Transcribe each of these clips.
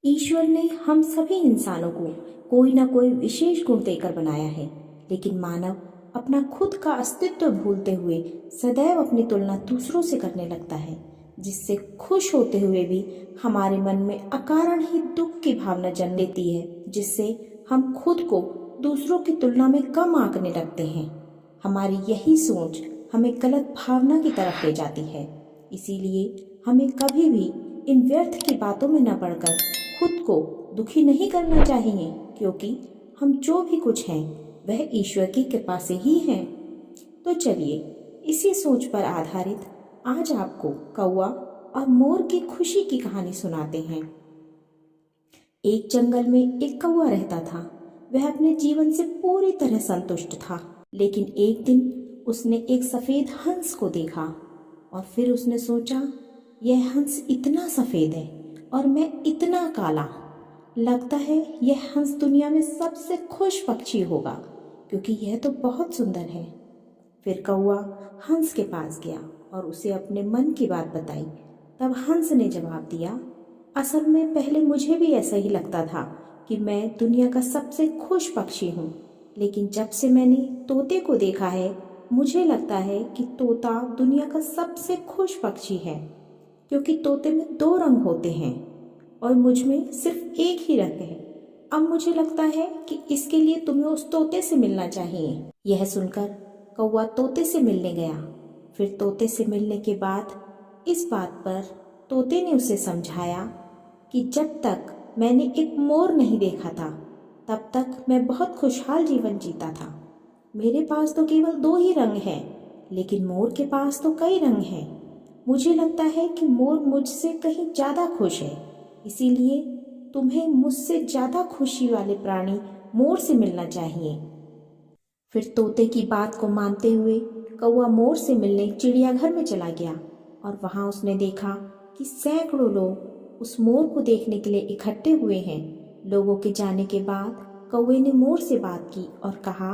ईश्वर ने हम सभी इंसानों को कोई ना कोई विशेष गुण देकर बनाया है, लेकिन मानव अपना खुद का अस्तित्व भूलते हुए सदैव अपनी तुलना दूसरों से करने लगता है, जिससे खुश होते हुए भी हमारे मन में अकारण ही दुख की भावना जन्म लेती है, जिससे हम खुद को दूसरों की तुलना में कम आंकने लगते हैं। हमारी यही सोच हमें गलत भावना की तरफ ले जाती है। इसीलिए हमें कभी भी इन व्यर्थ की बातों में न पड़कर खुद को दुखी नहीं करना चाहिए, क्योंकि हम जो भी कुछ हैं वह ईश्वर की कृपा से ही हैं। तो चलिए इसी सोच पर आधारित आज आपको कौवा और मोर की खुशी की कहानी सुनाते हैं। एक जंगल में एक कौवा रहता था। वह अपने जीवन से पूरी तरह संतुष्ट था, लेकिन एक दिन उसने एक सफेद हंस को देखा और फिर उसने सोचा, यह हंस इतना सफेद है और मैं इतना काला। लगता है यह हंस दुनिया में सबसे खुश पक्षी होगा, क्योंकि यह तो बहुत सुंदर है। फिर कौवा हंस के पास गया और उसे अपने मन की बात बताई। तब हंस ने जवाब दिया, असल में पहले मुझे भी ऐसा ही लगता था कि मैं दुनिया का सबसे खुश पक्षी हूँ, लेकिन जब से मैंने तोते को देखा है मुझे लगता है कि तोता दुनिया का सबसे खुश पक्षी है, क्योंकि तोते में 2 रंग होते हैं और मुझ में सिर्फ एक ही रंग है। अब मुझे लगता है कि इसके लिए तुम्हें उस तोते से मिलना चाहिए। यह सुनकर कौवा तोते से मिलने गया। फिर तोते से मिलने के बाद इस बात पर तोते ने उसे समझाया कि जब तक मैंने एक मोर नहीं देखा था तब तक मैं बहुत खुशहाल जीवन जीता था। मेरे पास तो केवल 2 ही रंग हैं, लेकिन मोर के पास तो कई रंग हैं। मुझे लगता है कि मोर मुझसे कहीं ज़्यादा खुश है, इसीलिए तुम्हें मुझसे ज़्यादा खुशी वाले प्राणी मोर से मिलना चाहिए। फिर तोते की बात को मानते हुए कौवा मोर से मिलने चिड़ियाघर में चला गया और वहाँ उसने देखा कि सैकड़ों लोग उस मोर को देखने के लिए इकट्ठे हुए हैं। लोगों के जाने के बाद कौवे ने मोर से बात की और कहा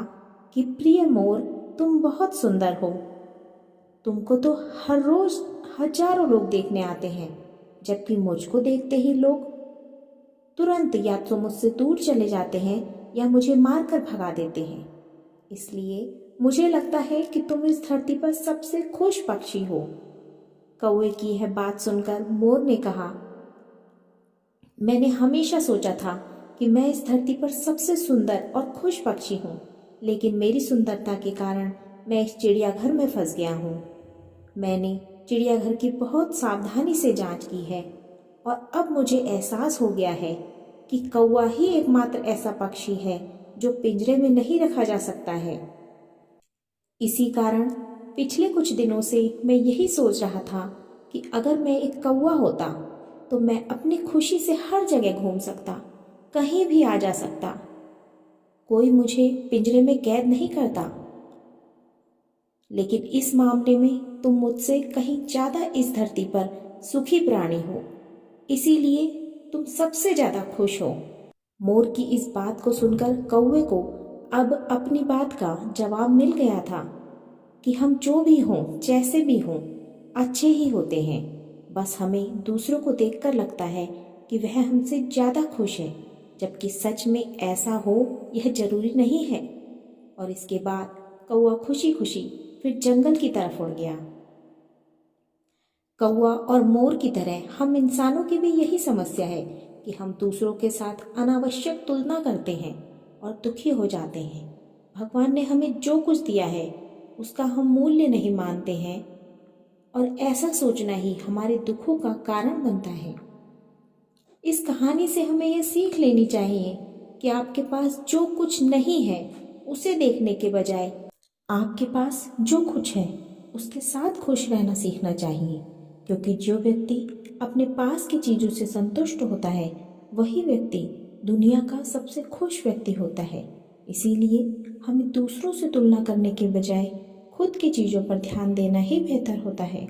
कि प्रिय मोर, तुम बहुत सुंदर हो। तुमको तो हर रोज हजारों लोग देखने आते हैं, जबकि मुझको देखते ही लोग तुरंत या तो मुझसे दूर चले जाते हैं या मुझे मारकर भगा देते हैं। इसलिए मुझे लगता है कि तुम इस धरती पर सबसे खुश पक्षी हो। कौवे की यह बात सुनकर मोर ने कहा, मैंने हमेशा सोचा था कि मैं इस धरती पर सबसे सुंदर और खुश पक्षी हूँ, लेकिन मेरी सुंदरता के कारण मैं इस चिड़ियाघर में फंस गया हूँ। मैंने चिड़ियाघर की बहुत सावधानी से जांच की है और अब मुझे एहसास हो गया है कि कौवा ही एकमात्र ऐसा पक्षी है जो पिंजरे में नहीं रखा जा सकता है। इसी कारण पिछले कुछ दिनों से मैं यही सोच रहा था कि अगर मैं एक कौवा होता तो मैं अपनी खुशी से हर जगह घूम सकता, कहीं भी आ जा सकता। कोई मुझे पिंजरे में कैद नहीं करता। लेकिन इस मामले में तुम मुझसे कहीं ज़्यादा इस धरती पर सुखी प्राणी हो, इसीलिए तुम सबसे ज़्यादा खुश हो। मोर की इस बात को सुनकर कौवे को अब अपनी बात का जवाब मिल गया था कि हम जो भी हों, जैसे भी हों, अच्छे ही होते हैं। बस हमें दूसरों को देखकर लगता है कि वह हमसे ज़्यादा खुश है, जबकि सच में ऐसा हो यह जरूरी नहीं है। और इसके बाद कौवा खुशी खुशी फिर जंगल की तरफ उड़ गया। कौवा और मोर की तरह हम इंसानों की भी यही समस्या है कि हम दूसरों के साथ अनावश्यक तुलना करते हैं और दुखी हो जाते हैं। भगवान ने हमें जो कुछ दिया है उसका हम मूल्य नहीं मानते हैं और ऐसा सोचना ही हमारे दुखों का कारण बनता है। इस कहानी से हमें यह सीख लेनी चाहिए कि आपके पास जो कुछ नहीं है उसे देखने के बजाय आपके पास जो कुछ है उसके साथ खुश रहना सीखना चाहिए, क्योंकि जो व्यक्ति अपने पास की चीज़ों से संतुष्ट होता है वही व्यक्ति दुनिया का सबसे खुश व्यक्ति होता है। इसीलिए हमें दूसरों से तुलना करने के बजाय खुद की चीज़ों पर ध्यान देना ही बेहतर होता है।